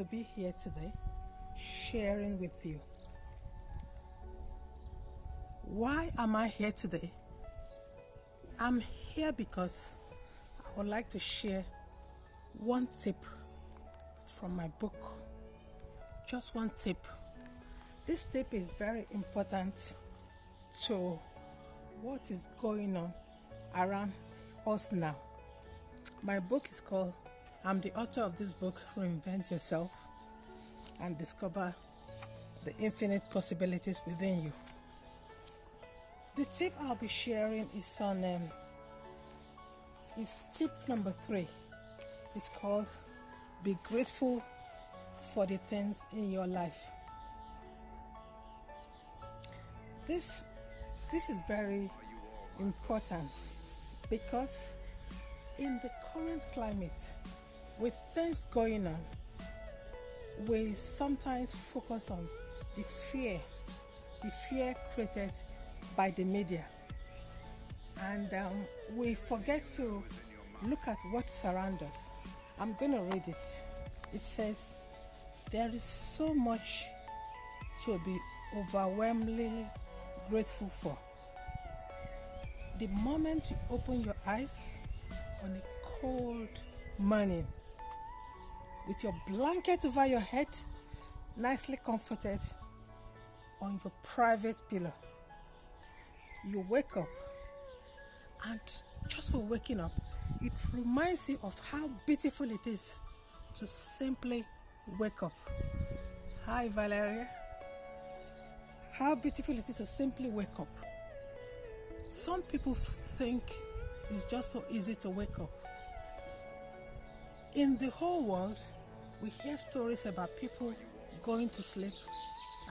to be here today sharing with you. Why am I here today? I'm here because I would like to share one tip from my book. Just one tip. This tip is very important to what is going on around us now. My book is called, I'm the author of this book, Reinvent Yourself and Discover the Infinite Possibilities Within You. The tip I'll be sharing is on is tip number 3. It's called be grateful for the things in your life. This is very important because in the current climate, with things going on, we sometimes focus on the fear created by the media, and we forget to look at what's around us. I'm going to read it. It says, there is so much to be overwhelmingly grateful for. The moment you open your eyes on a cold morning with your blanket over your head, nicely comforted on your private pillow, you wake up, and just for waking up, it reminds you of how beautiful it is to simply wake up. Hi Valeria. How beautiful it is to simply wake up. Some people think it's just so easy to wake up. In the whole world, we hear stories about people going to sleep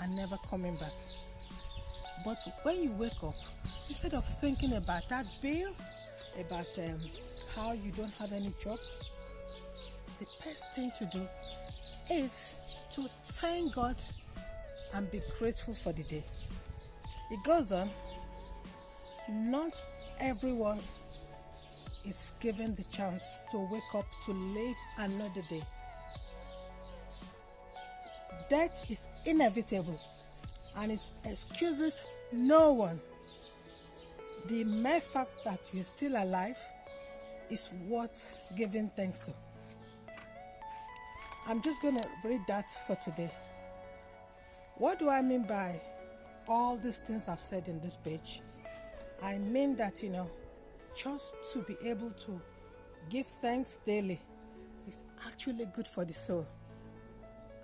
and never coming back. But when you wake up, instead of thinking about that bill, about how you don't have any job, the best thing to do is to thank God and be grateful for the day. It goes on, not everyone is given the chance to wake up to live another day. Death is inevitable and it excuses no one. The mere fact that you're still alive is worth giving thanks to. I'm just going to read that for today. What do I mean by all these things I've said in this page? I mean that, just to be able to give thanks daily is actually good for the soul.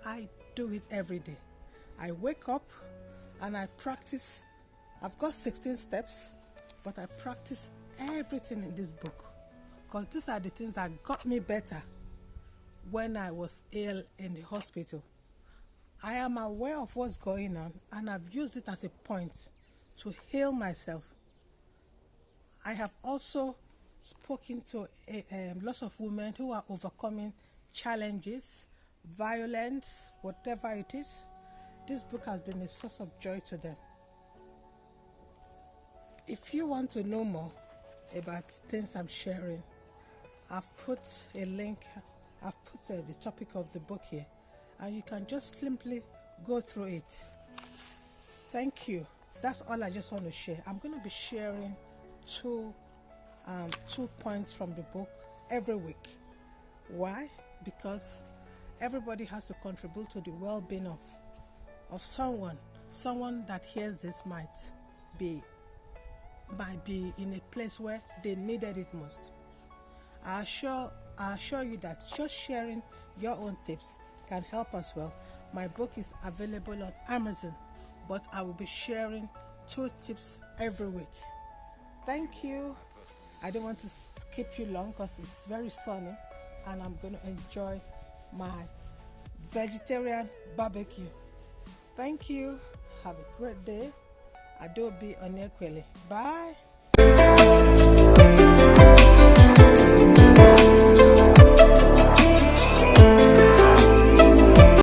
I do it every day. I wake up and I practice. I've got 16 steps, but I practice everything in this book because these are the things that got me better when I was ill in the hospital. I am aware of what's going on and I've used it as a point to heal myself. I have also spoken to lots of women who are overcoming challenges, violence, whatever it is. This book has been a source of joy to them. If you want to know more about things I'm sharing, I've put a link, I've put the topic of the book here, and you can just simply go through it. Thank you. That's all I just want to share. I'm going to be sharing two points from the book every week. Why? Because everybody has to contribute to the well-being of someone. Someone that hears this might be in a place where they needed it most. I assure you that just sharing your own tips can help as well. My book is available on Amazon, but I will be sharing 2 tips every week. Thank you. I don't want to keep you long because it's very sunny and I'm going to enjoy my vegetarian barbecue. Thank you. Have a great day. Adobe on Bye.